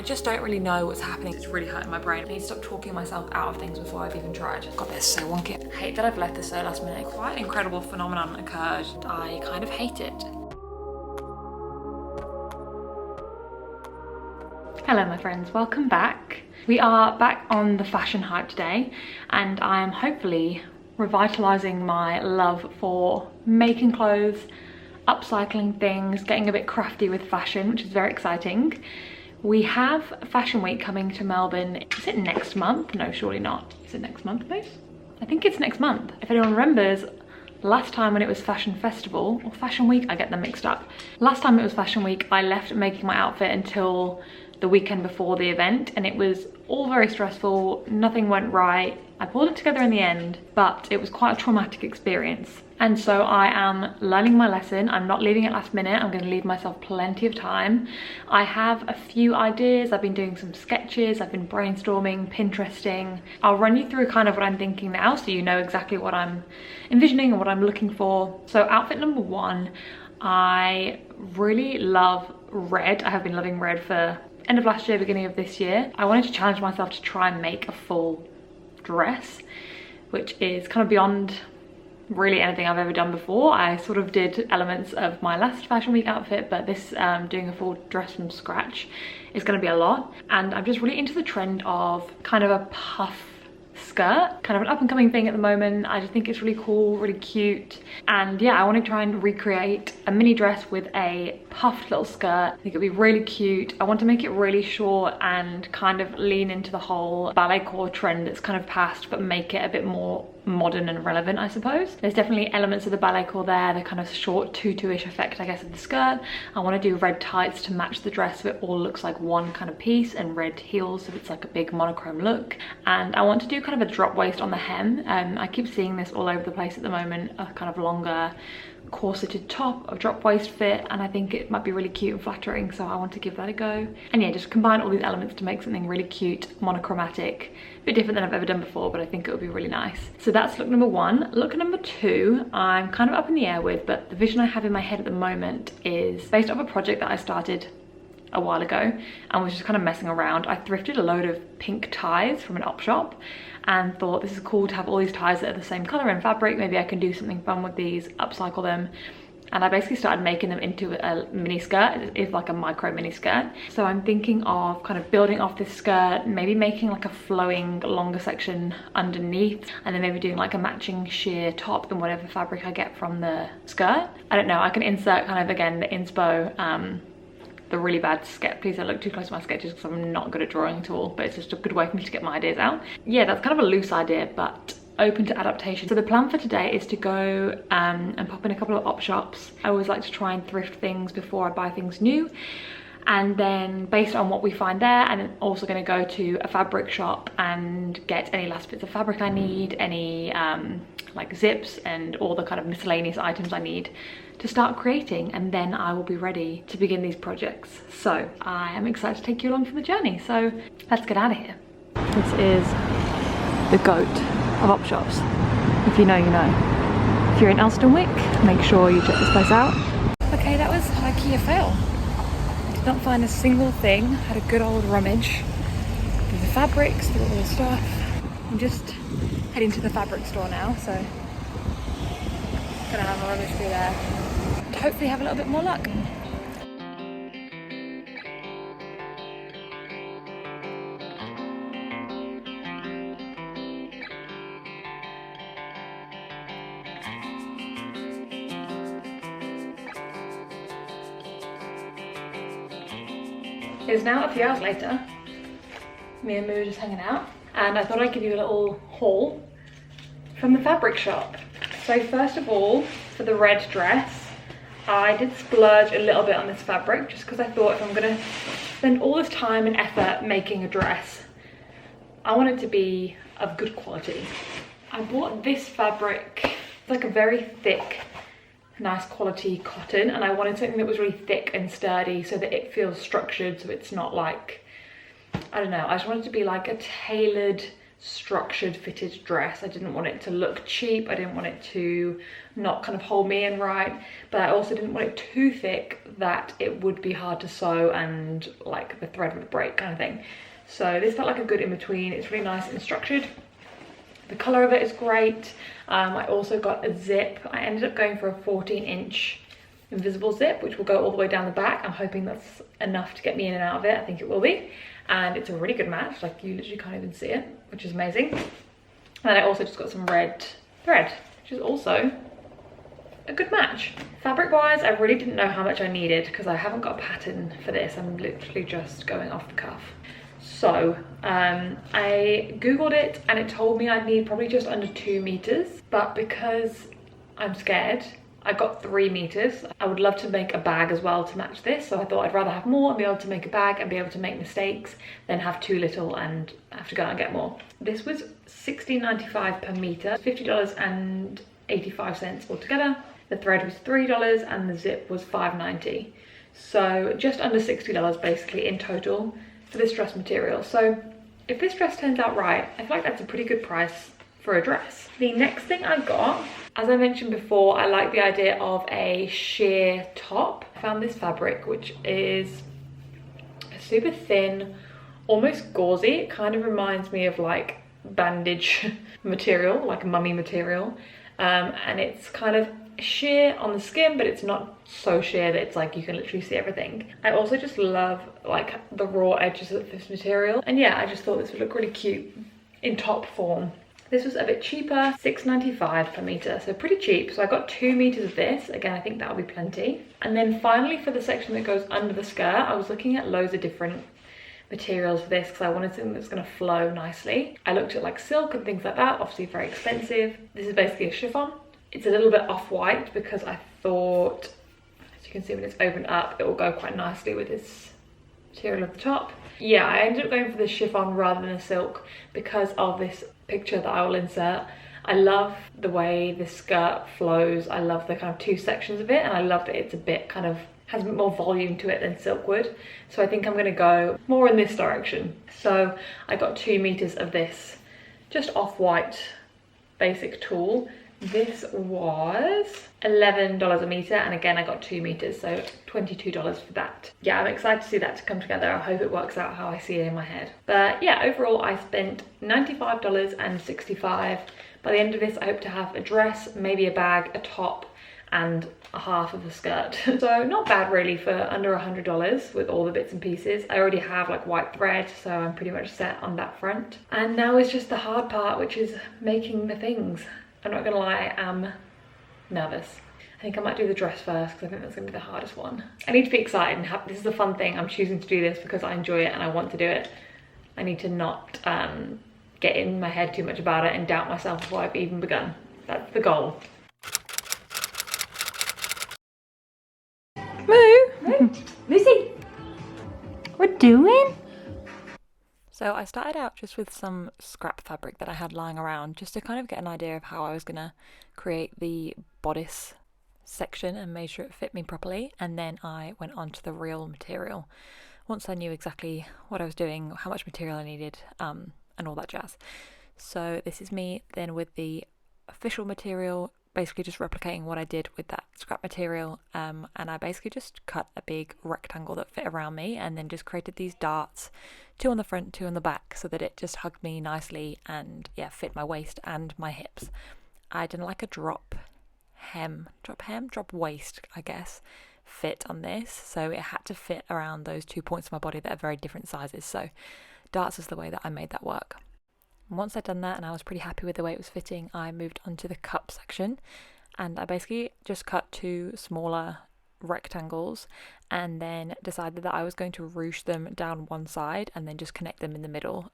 just don't really know what's happening. It's really hurting my brain. I need to stop talking myself out of things before I've even tried. God, this is so wonky. I hate that I've left this so last minute. Quite an incredible phenomenon occurred. I kind of hate it. Hello my friends, welcome back. We are back on the fashion hype today, and I am hopefully revitalizing my love for making clothes, upcycling things, getting a bit crafty with fashion, which is very exciting. We have Fashion Week coming to Melbourne. Is it next month? No, surely not. Is it next month, please? I think it's next month. If anyone remembers, last time when it was Fashion Festival, or Fashion Week, I get them mixed up. Last time it was Fashion Week, I left making my outfit until the weekend before the event, and it was all very stressful. Nothing went right. I pulled it together in the end, but it was quite a traumatic experience. And so I am learning my lesson. I'm not leaving it last minute. I'm going to leave myself plenty of time. I have a few ideas. I've been doing some sketches. I've been brainstorming, Pinteresting. I'll run you through kind of what I'm thinking now so you know exactly what I'm envisioning and what I'm looking for. So outfit number one, I really love red. I have been loving red for end of last year, beginning of this year. I wanted to challenge myself to try and make a full dress, which is kind of beyond really anything I've ever done before. I sort of did elements of my last Fashion Week outfit, but this doing a full dress from scratch is going to be a lot. And I'm just really into the trend of kind of a puff skirt, kind of an up and coming thing at the moment. I just think it's really cool, really cute. And yeah, I want to try and recreate a mini dress with a puffed little skirt. I think it'd be really cute. I want to make it really short and kind of lean into the whole ballet core trend that's kind of passed, but make it a bit more modern and relevant, I suppose. There's definitely elements of the ballet core there, the kind of short tutu-ish effect, I guess, of the skirt. I want to do red tights to match the dress so it all looks like one kind of piece, and red heels so it's like a big monochrome look. And I want to do kind of a drop waist on the hem. I keep seeing this all over the place at the moment, a kind of longer corseted top, a drop waist fit, and I think it might be really cute and flattering, so I want to give that a go. And yeah, just combine all these elements to make something really cute, monochromatic, a bit different than I've ever done before, but I think it would be really nice. So that's look number one. Look number two, I'm kind of up in the air with, but the vision I have in my head at the moment is based off a project that I started a while ago and was just kind of messing around. I thrifted a load of pink ties from an op shop and thought this is cool to have all these ties that are the same color and fabric. Maybe I can do something fun with these, upcycle them. And I basically started making them into a mini skirt. It is like a micro mini skirt. So I'm thinking of kind of building off this skirt, maybe making like a flowing longer section underneath, and then maybe doing like a matching sheer top in whatever fabric I get from the skirt. I don't know, I can insert kind of, again, the inspo, the really bad sketch. Please don't look too close to my sketches because I'm not good at drawing at all, but it's just a good way for me to get my ideas out. Yeah, that's kind of a loose idea, but open to adaptation. So the plan for today is to go and pop in a couple of op shops. I always like to try and thrift things before I buy things new. And then based on what we find there, and then also going to go to a fabric shop and get any last bits of fabric I need, any like zips and all the kind of miscellaneous items I need to start creating, and then I will be ready to begin these projects. So I am excited to take you along for the journey, so let's get out of here. This is the goat of op shops. If you know, you know. If you're in Elstonwick, make sure you check this place out. Okay, that was high-key a fail. Did not find a single thing. Had a good old rummage through the fabrics, through all the stuff. I'm just heading to the fabric store now, so gonna have a rummage through there and hopefully have a little bit more luck. It's now a few hours later. Me and Moo are just hanging out, and I thought I'd give you a little haul from the fabric shop. So first of all, for the red dress, I did splurge a little bit on this fabric just because I thought if I'm gonna spend all this time and effort making a dress, I want it to be of good quality. I bought this fabric. It's like a very thick, nice quality cotton, and I wanted something that was really thick and sturdy so that it feels structured, so it's not like, I don't know, I just wanted it to be like a tailored structured fitted dress. I didn't want it to look cheap. I didn't want it to not kind of hold me in right, but I also didn't want it too thick that it would be hard to sew and like the thread would break kind of thing. So this felt like a good in between. It's really nice and structured. The color of it is great. I also got a zip. I ended up going for a 14-inch invisible zip, which will go all the way down the back. I'm hoping that's enough to get me in and out of it. I think it will be. And it's a really good match. Like, you literally can't even see it, which is amazing. And I also just got some red thread, which is also a good match. Fabric wise, I really didn't know how much I needed because I haven't got a pattern for this. I'm literally just going off the cuff. So I googled it and it told me I'd need probably just under 2 meters, but because I'm scared, I got 3 meters. I would love to make a bag as well to match this, so I thought I'd rather have more and be able to make a bag and be able to make mistakes than have too little and have to go out and get more. This was $16.95 per meter, $50.85 altogether. The thread was $3 and the zip was $5.90. So just under $60 basically in total for this dress material. So if this dress turns out right, I feel like that's a pretty good price for a dress. The next thing I got, as I mentioned before, I like the idea of a sheer top. I found this fabric, which is super thin, almost gauzy. It kind of reminds me of like bandage material, like mummy material. And it's kind of sheer on the skin, but it's not so sheer that it's like you can literally see everything. I also just love like the raw edges of this material. And yeah, I just thought this would look really cute in top form. This was a bit cheaper, $6.95 per meter, so pretty cheap. So I got 2 meters of this. Again, I think that'll be plenty. And then finally for the section that goes under the skirt, I was looking at loads of different materials for this because I wanted something that's going to flow nicely. I looked at like silk and things like that, obviously very expensive. This is basically a chiffon. It's a little bit off-white because I thought, as you can see when it's opened up, it will go quite nicely with this material at the top. Yeah, I ended up going for the chiffon rather than a silk because of this picture that I will insert. I love the way the skirt flows. I love the kind of 2 sections of it, and I love that it's a bit kind of has a bit more volume to it than silk would. So I think I'm going to go more in this direction. So I got 2 meters of this just off-white basic tulle. This was $11 a meter, and again I got 2 meters, so $22 for that. Yeah, I'm excited to see that to come together. I hope it works out how I see it in my head. But yeah, overall I spent $95.65. By the end of this I hope to have a dress, maybe a bag, a top, and a half of a skirt. So not bad really for under $100 with all the bits and pieces. I already have like white thread, so I'm pretty much set on that front. And now is just the hard part, which is making the things. I'm not gonna lie, I am nervous. I think I might do the dress first because I think that's gonna be the hardest one. I need to be excited and this is a fun thing. I'm choosing to do this because I enjoy it and I want to do it. I need to not get in my head too much about it and doubt myself before I've even begun. That's the goal. Moo! Lucy! We're doing? So I started out just with some scrap fabric that I had lying around just to kind of get an idea of how I was going to create the bodice section and made sure it fit me properly, and then I went on to the real material once I knew exactly what I was doing, how much material I needed, and all that jazz. So this is me then with the official material, basically just replicating what I did with that scrap material, and I basically just cut a big rectangle that fit around me and then just created these darts, 2 on the front, 2 on the back, so that it just hugged me nicely and yeah, fit my waist and my hips. I didn't like a drop waist, I guess, fit on this, so it had to fit around those 2 points of my body that are very different sizes. So darts is the way that I made that work. And once I'd done that and I was pretty happy with the way it was fitting, I moved on to the cup section, and I basically just cut 2 smaller rectangles and then decided that I was going to ruche them down one side and then just connect them in the middle.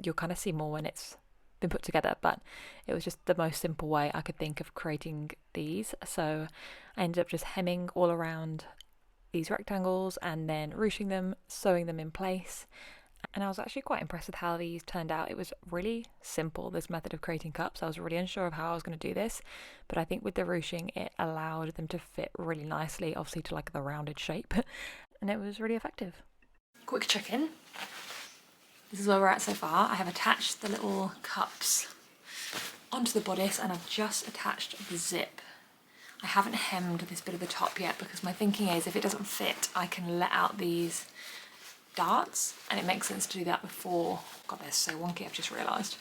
You'll kind of see more when it's been put together, but it was just the most simple way I could think of creating these. So I ended up just hemming all around these rectangles and then ruching them, sewing them in place. And I was actually quite impressed with how these turned out. It was really simple, this method of creating cups. I was really unsure of how I was going to do this, but I think with the ruching it allowed them to fit really nicely, obviously to like the rounded shape, and it was really effective. Quick check-in. This is where we're at so far. I have attached the little cups onto the bodice and I've just attached the zip. I haven't hemmed this bit of the top yet because my thinking is if it doesn't fit, I can let out these darts, and it makes sense to do that before. God, they're so wonky, I've just realised.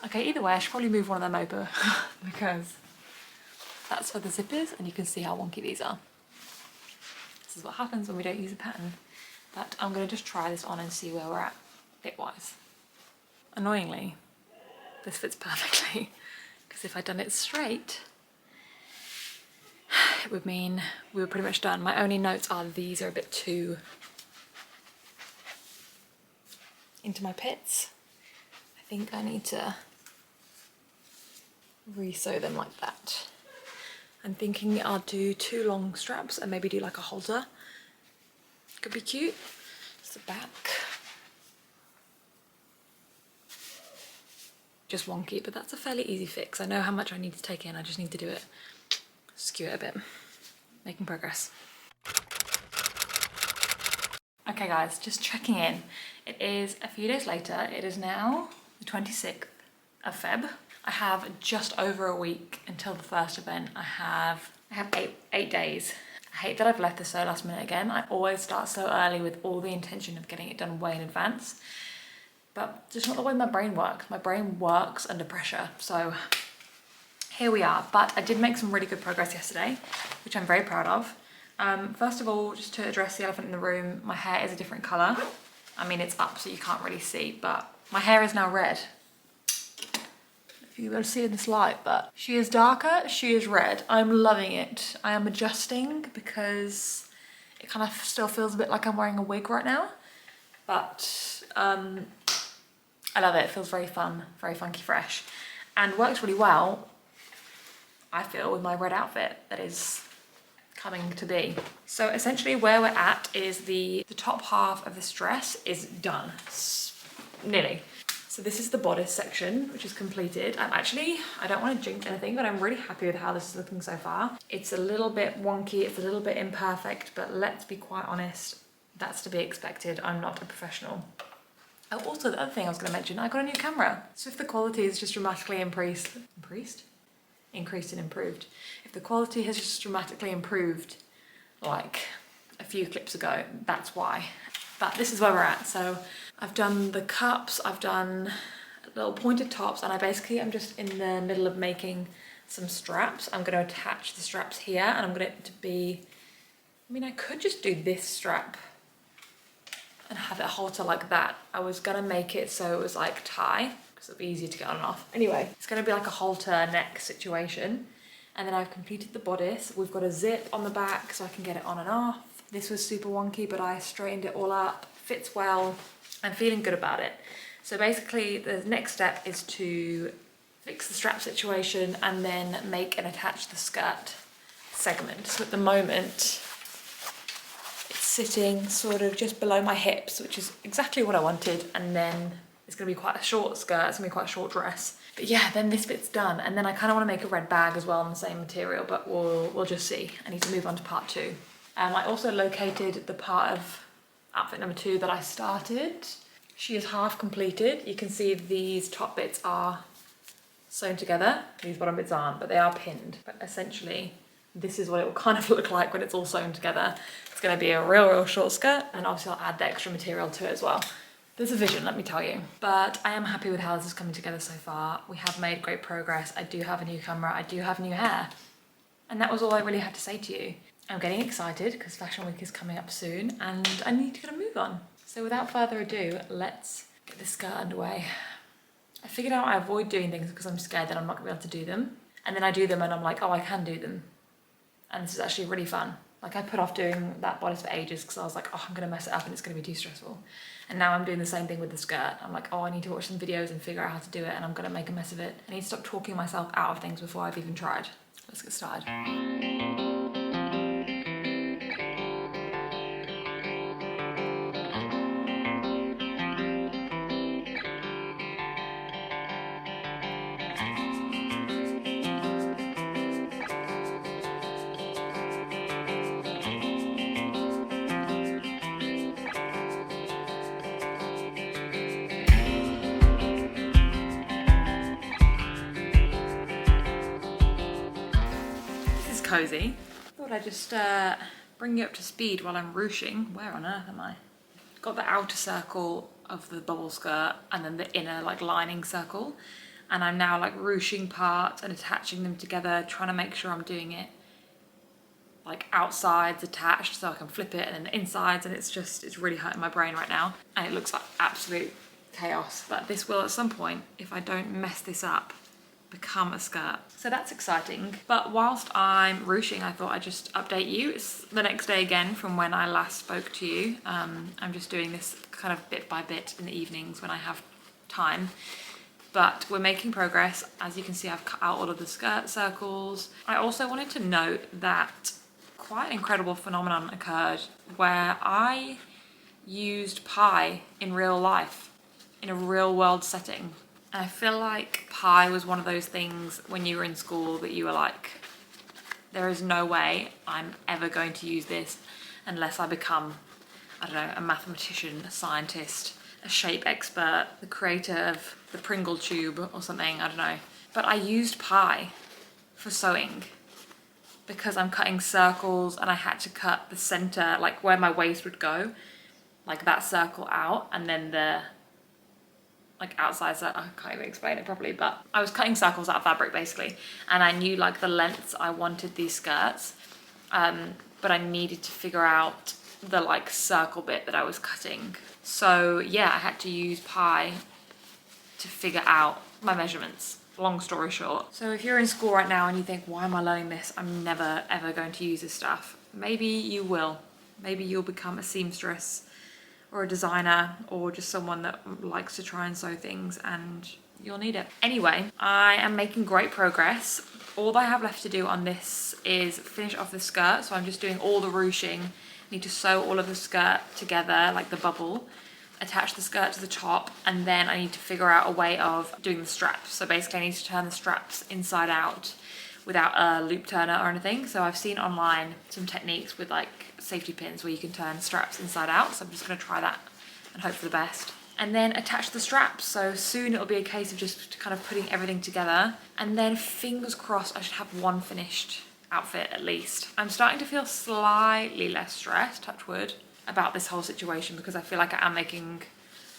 Okay, either way, I should probably move one of them over because that's where the zip is, and you can see how wonky these are. This is what happens when we don't use a pattern. But I'm going to just try this on and see where we're at fit-wise. Annoyingly, this fits perfectly because if I'd done it straight, it would mean we were pretty much done. My only notes are these are a bit too into my pits. I think I need to re-sew them like that. I'm thinking I'll do 2 long straps and maybe do like a halter. Could be cute. It's the back. Just wonky, but that's a fairly easy fix. I know how much I need to take in, I just need to do it. Skew it a bit. Making progress. Okay guys, just checking in. It is a few days later. It is now the 26th of Feb. I have just over a week until the first event. I have eight days. I hate that I've left this so last minute again. I always start so early with all the intention of getting it done way in advance. But just not the way my brain works. My brain works under pressure. So here we are. But I did make some really good progress yesterday, which I'm very proud of. First of all, just to address the elephant in the room, my hair is a different colour. I mean, it's up so you can't really see, but my hair is now red. If you will see in this light, but she is darker, she is red. I'm loving it. I am adjusting because it kind of still feels a bit like I'm wearing a wig right now, but I love it. It feels very fun, very funky fresh, and works really well, I feel, with my red outfit that is coming to be. So essentially where we're at is the top half of this dress is done, nearly. So this is the bodice section, which is completed. I don't want to jinx anything, but I'm really happy with how this is looking so far. It's a little bit wonky, it's a little bit imperfect, but let's be quite honest, that's to be expected. I'm not a professional. Oh, also the other thing I was going to mention, I got a new camera. So if the quality is just dramatically increased and improved. If the quality has just dramatically improved, like a few clips ago, that's why. But this is where we're at. So I've done the cups, I've done little pointed tops, and I'm just in the middle of making some straps. I'm going to attach the straps here, and I'm going to be, I mean, I could just do this strap and have it halter like that. I was going to make it so it was like tie, because it'll be easier to get on and off. Anyway, it's going to be like a halter neck situation. And then I've completed the bodice. We've got a zip on the back so I can get it on and off. This was super wonky, but I straightened it all up. Fits well. I'm feeling good about it. So basically the next step is to fix the strap situation and then make and attach the skirt segment. So at the moment, it's sitting sort of just below my hips, which is exactly what I wanted. And then it's going to be quite a short skirt, it's going to be quite a short dress. But yeah, then this bit's done. And then I kind of want to make a red bag as well in the same material, but we'll just see. I need to move on to part 2. I also located the part of outfit number 2 that I started. She is half completed. You can see these top bits are sewn together. These bottom bits aren't, but they are pinned. But essentially, this is what it will kind of look like when it's all sewn together. It's going to be a real short skirt, and obviously I'll add the extra material to it as well. There's a vision, let me tell you. But I am happy with how this is coming together so far. We have made great progress. I do have a new camera. I do have new hair. And that was all I really had to say to you. I'm getting excited because Fashion Week is coming up soon and I need to get a move on. So without further ado, let's get this skirt underway. I figured out I avoid doing things because I'm scared that I'm not gonna be able to do them. And then I do them and I'm like, oh, I can do them. And this is actually really fun. Like I put off doing that bodice for ages because I was like, oh, I'm gonna mess it up and it's gonna be too stressful. And now I'm doing the same thing with the skirt. I'm like, oh, I need to watch some videos and figure out how to do it and I'm gonna make a mess of it. I need to stop talking myself out of things before I've even tried. Let's get started. cozy. Thought I'd just bring you up to speed while I'm ruching. Where on earth am I? Got the outer circle of the bubble skirt and then the inner like lining circle. And I'm now like ruching parts and attaching them together, trying to make sure I'm doing it like outsides attached so I can flip it, and then the insides, and it's really hurting my brain right now. And it looks like absolute chaos, but this will at some point, if I don't mess this up, become a skirt. So that's exciting. But whilst I'm ruching, I thought I'd just update you. It's the next day again from when I last spoke to you. I'm just doing this kind of bit by bit in the evenings when I have time. But we're making progress. As you can see, I've cut out all of the skirt circles. I also wanted to note that quite an incredible phenomenon occurred where I used pie in real life, in a real world setting. And I feel like pie was one of those things when you were in school that you were like, there is no way I'm ever going to use this unless I become, I don't know, a mathematician, a scientist, a shape expert, the creator of the Pringle tube or something, I don't know. But I used pie for sewing because I'm cutting circles and I had to cut the center, like where my waist would go, like that circle out, and then the like outside, so I can't even explain it properly, but I was cutting circles out of fabric basically, and I knew like the lengths I wanted these skirts, but I needed to figure out the like circle bit that I was cutting. So yeah, I had to use pie to figure out my measurements. Long story short. So if you're in school right now and you think, why am I learning this? I'm never ever going to use this stuff. Maybe you will. Maybe you'll become a seamstress or a designer or just someone that likes to try and sew things, and you'll need it. Anyway, I am making great progress. All I have left to do on this is finish off the skirt. So I'm just doing all the ruching. I need to sew all of the skirt together, like the bubble, attach the skirt to the top, and then I need to figure out a way of doing the straps. So basically I need to turn the straps inside out without a loop turner or anything. So I've seen online some techniques with like safety pins where you can turn straps inside out. So I'm just gonna try that and hope for the best. And then attach the straps. So soon it'll be a case of just kind of putting everything together. And then fingers crossed, I should have one finished outfit at least. I'm starting to feel slightly less stressed, touch wood, about this whole situation, because I feel like I am making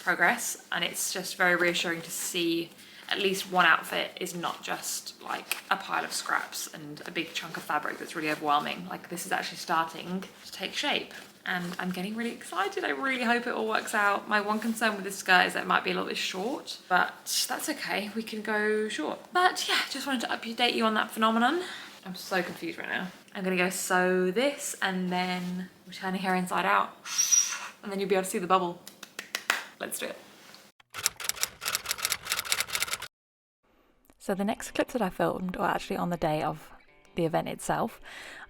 progress, and it's just very reassuring to see at least one outfit is not just like a pile of scraps and a big chunk of fabric that's really overwhelming. Like this is actually starting to take shape, and I'm getting really excited. I really hope it all works out. My one concern with this skirt is that it might be a little bit short, but that's okay, we can go short. But yeah, just wanted to update you on that phenomenon. I'm so confused right now. I'm gonna go sew this and then we're turning her inside out, and then you'll be able to see the bubble. Let's do it. So the next clips that I filmed were actually on the day of the event itself.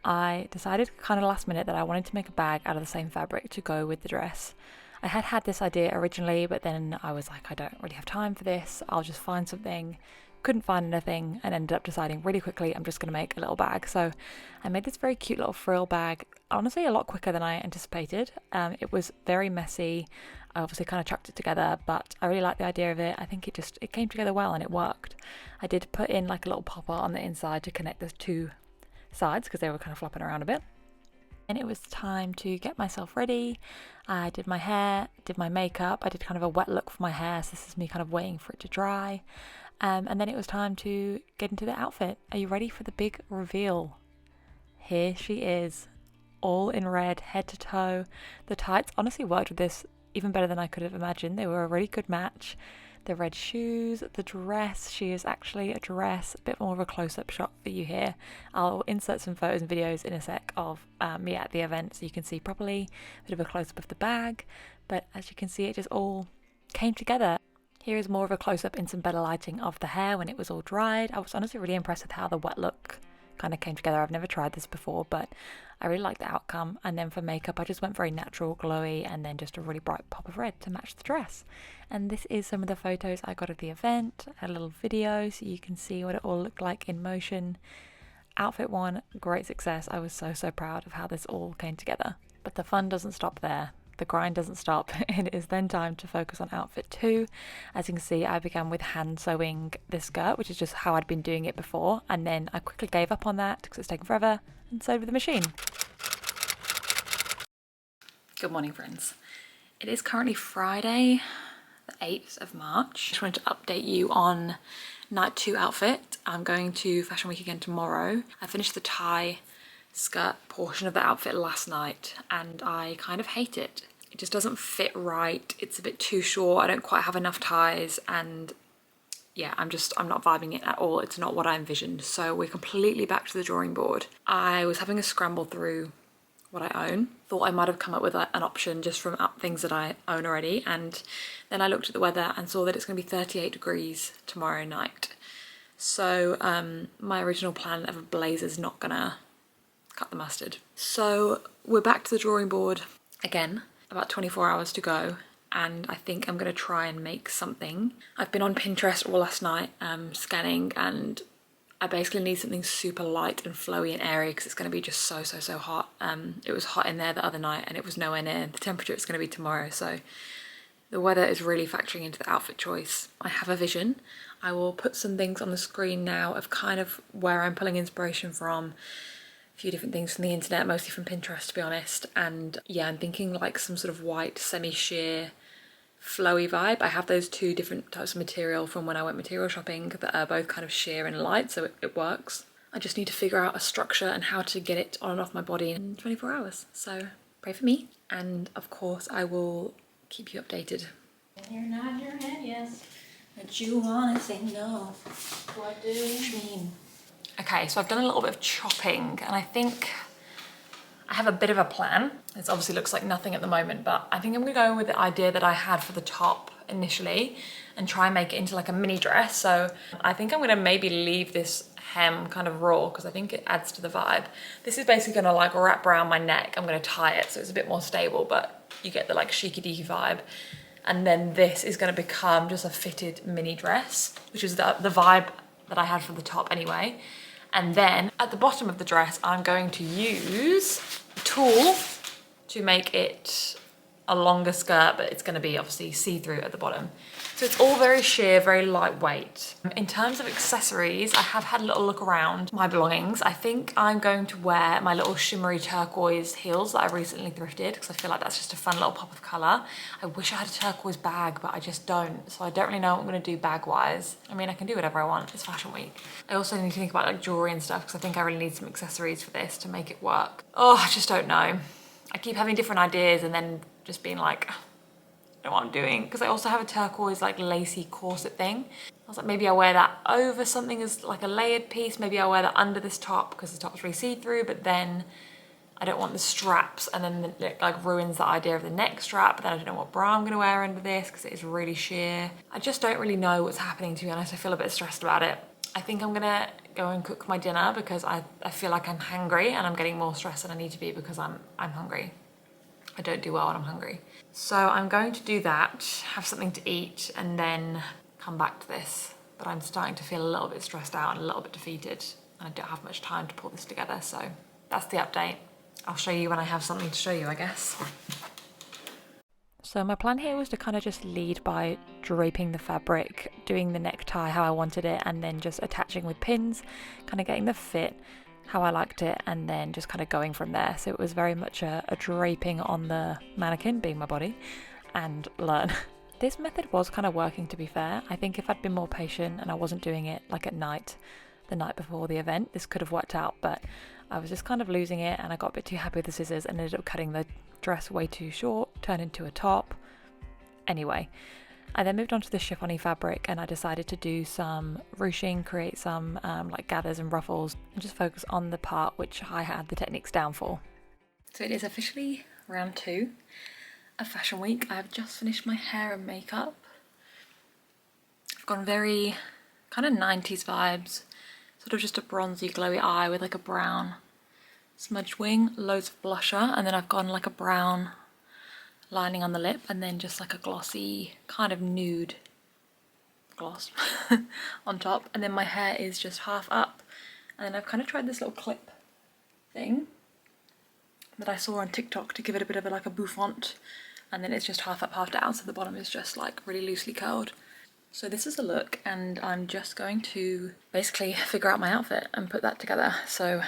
I decided kind of last minute that I wanted to make a bag out of the same fabric to go with the dress. I had this idea originally, but then I was like, I don't really have time for this. I'll just find something. Couldn't find anything and ended up deciding really quickly I'm just going to make a little bag. So I made this very cute little frill bag, honestly a lot quicker than I anticipated. It was very messy. I obviously kind of chucked it together, but I really liked the idea of it. I think it came together well and it worked. I did put in like a little popper on the inside to connect the two sides because they were kind of flopping around a bit. And it was time to get myself ready. I did my hair, did my makeup. I did kind of a wet look for my hair, so this is me kind of waiting for it to dry. And then it was time to get into the outfit. Are you ready for the big reveal? Here she is, all in red, head to toe. The tights honestly worked with this even better than I could have imagined. They were a really good match. The red shoes, the dress, she is actually a dress. A bit more of a close-up shot for you here. I'll insert some photos and videos in a sec of me at the event so you can see properly. A bit of a close-up of the bag, but as you can see, it just all came together. Here is more of a close-up in some better lighting of the hair when it was all dried. I was honestly really impressed with how the wet look kind of came together. I've never tried this before, but I really liked the outcome. And then for makeup, I just went very natural, glowy, and then just a really bright pop of red to match the dress. And this is some of the photos I got of the event, a little video so you can see what it all looked like in motion. Outfit one, great success. I was so proud of how this all came together. But the fun doesn't stop there. the grind doesn't stop. It is then time to focus on outfit 2. As you can see, I began with hand sewing this skirt, which is just how I'd been doing it before, and then I quickly gave up on that because it's taken forever and sewed with the machine. Good morning, friends. It is currently Friday, the 8th of March. I just wanted to update you on night 2 outfit. I'm going to Fashion Week again tomorrow. I finished the tie skirt portion of the outfit last night and I kind of hate it. It just doesn't fit right. It's a bit too short. I don't quite have enough ties, and yeah, I'm not vibing it at all. It's not what I envisioned. So we're completely back to the drawing board. I was having a scramble through what I own. Thought I might have come up with an option just from things that I own already, and then I looked at the weather and saw that it's going to be 38 degrees tomorrow night. So my original plan of a blazer's not gonna cut the mustard. So we're back to the drawing board again, about 24 hours to go, and I think I'm gonna try and make something. I've been on Pinterest all last night scanning, and I basically need something super light and flowy and airy because it's going to be just so hot. It was hot in there the other night and it was nowhere near the temperature it's going to be tomorrow, so the weather is really factoring into the outfit choice. I have a vision. I will put some things on the screen now of kind of where I'm pulling inspiration from. A few different things from the internet, mostly from Pinterest to be honest, and yeah, I'm thinking like some sort of white semi-sheer flowy vibe. I have those 2 different types of material from when I went material shopping that are both kind of sheer and light, so it works. I just need to figure out a structure and how to get it on and off my body in 24 hours. So pray for me, and of course I will keep you updated. You're nodding your head yes, but you wanna say no. What do you mean? Okay, so I've done a little bit of chopping and I think I have a bit of a plan. This obviously looks like nothing at the moment, but I think I'm gonna go with the idea that I had for the top initially and try and make it into like a mini dress. So I think I'm gonna maybe leave this hem kind of raw because I think it adds to the vibe. This is basically gonna like wrap around my neck. I'm gonna tie it so it's a bit more stable, but you get the like cheeky deaky vibe. And then this is gonna become just a fitted mini dress, which is the vibe that I had for the top anyway. And then at the bottom of the dress, I'm going to use a tool to make it a longer skirt, but it's going to be obviously see-through at the bottom. So it's all very sheer, very lightweight. In terms of accessories, I have had a little look around my belongings. I think I'm going to wear my little shimmery turquoise heels that I recently thrifted because I feel like that's just a fun little pop of colour. I wish I had a turquoise bag, but I just don't. So I don't really know what I'm going to do bag-wise. I mean, I can do whatever I want. It's Fashion Week. I also need to think about like jewellery and stuff because I think I really need some accessories for this to make it work. Oh, I just don't know. I keep having different ideas and then just being like, I don't know what I'm doing. Because I also have a turquoise like lacy corset thing. I was like, maybe I'll wear that over something as like a layered piece. Maybe I'll wear that under this top because the top's really see-through, but then I don't want the straps and then it like ruins the idea of the neck strap. But then I don't know what bra I'm gonna wear under this because it is really sheer. I just don't really know what's happening, to be honest. I feel a bit stressed about it. I think I'm gonna go and cook my dinner because I feel like I'm hungry and I'm getting more stressed than I need to be because I'm hungry. I don't do well when I'm hungry. So I'm going to do that, have something to eat, and then come back to this. But I'm starting to feel a little bit stressed out and a little bit defeated. And I don't have much time to pull this together, so that's the update. I'll show you when I have something to show you, I guess. So my plan here was to kind of just lead by draping the fabric, doing the necktie how I wanted it, and then just attaching with pins, kind of getting the fit how I liked it, and then just kind of going from there. So it was very much a draping on the mannequin, being my body, and learn. This method was kind of working, to be fair. I think if I'd been more patient and I wasn't doing it like at night, the night before the event, this could have worked out, but I was just kind of losing it and I got a bit too happy with the scissors and ended up cutting the dress way too short, turned into a top. Anyway, I then moved on to the chiffony fabric and I decided to do some ruching, create some like gathers and ruffles, and just focus on the part which I had the techniques down for. So it is officially round 2 of Fashion Week. I've just finished my hair and makeup. I've gone very kind of 90s vibes, sort of just a bronzy glowy eye with like a brown smudged wing, loads of blusher, and then I've gone like a brown lining on the lip and then just like a glossy kind of nude gloss on top, and then my hair is just half up, and then I've kind of tried this little clip thing that I saw on TikTok to give it a bit of a, like a bouffant and then it's just half up, half down, so the bottom is just like really loosely curled. So this is the look, and I'm just going to basically figure out my outfit and put that together. So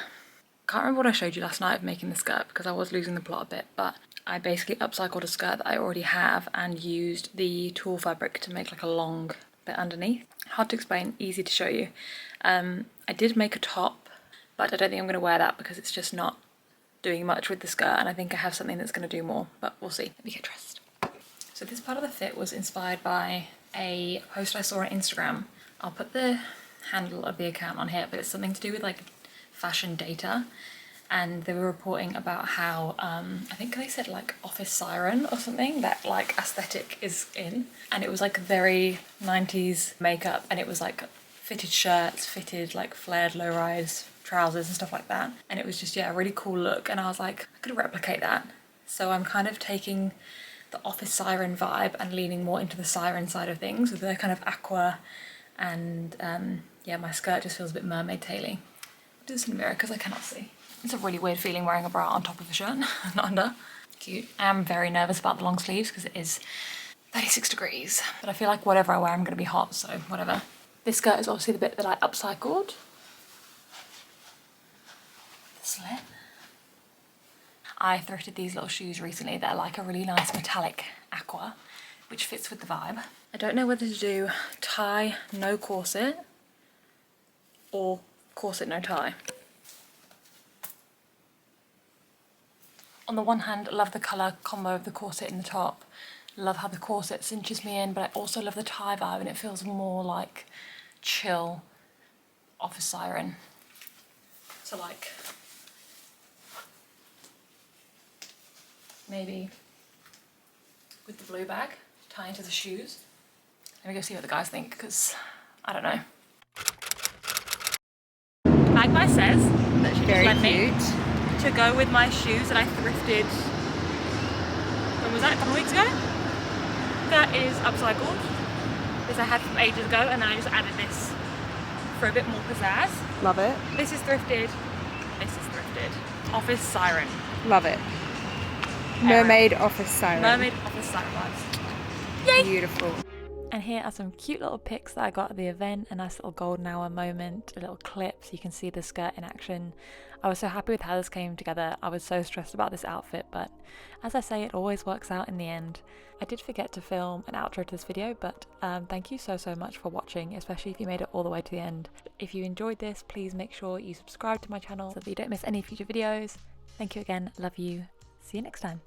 can't remember what I showed you last night of making the skirt because I was losing the plot a bit, but I basically upcycled a skirt that I already have and used the tulle fabric to make like a long bit underneath. Hard to explain, easy to show you. I did make a top, but I don't think I'm going to wear that because it's just not doing much with the skirt, and I think I have something that's going to do more, but we'll see. Let me get dressed. So this part of the fit was inspired by a post I saw on Instagram. I'll put the handle of the account on here, but it's something to do with like fashion data, and they were reporting about how I think they said like office siren or something, that like aesthetic is in, and it was like very 90s makeup, and it was like fitted shirts, fitted like flared low-rise trousers and stuff like that, and it was just, yeah, a really cool look, and I was like, I could replicate that. So I'm kind of taking the office siren vibe and leaning more into the siren side of things with the kind of aqua, and yeah, my skirt just feels a bit mermaid taily. Do this in the mirror because I cannot see. It's a really weird feeling wearing a bra on top of a shirt, not under. Cute. I am very nervous about the long sleeves because it is 36 degrees, but I feel like whatever I wear I'm going to be hot, so whatever. This skirt is obviously the bit that I upcycled. The slit. I thrifted these little shoes recently that are like a really nice metallic aqua, which fits with the vibe. I don't know whether to do tie, no corset, or corset, no tie. On the one hand, I love the colour combo of the corset in the top. Love how the corset cinches me in, but I also love the tie vibe, and it feels more like chill office siren. So like, maybe with the blue bag, tie into the shoes. Let me go see what the guys think, because I don't know. Bag guy says that she just lent me to go with my shoes that I thrifted, when was that, a couple of weeks ago? That is upcycled. This I had from ages ago, and then I just added this for a bit more pizzazz. Love it. This is thrifted. This is thrifted. Office siren. Love it. Mermaid office siren. Mermaid office siren vibes. Yay! Beautiful. And here are some cute little pics that I got at the event, a nice little golden hour moment, a little clip so you can see the skirt in action. I was so happy with how this came together. I was so stressed about this outfit, but as I say, it always works out in the end. I did forget to film an outro to this video, but thank you so much for watching, especially if you made it all the way to the end. If you enjoyed this, please make sure you subscribe to my channel so that you don't miss any future videos. Thank you again, love you, see you next time.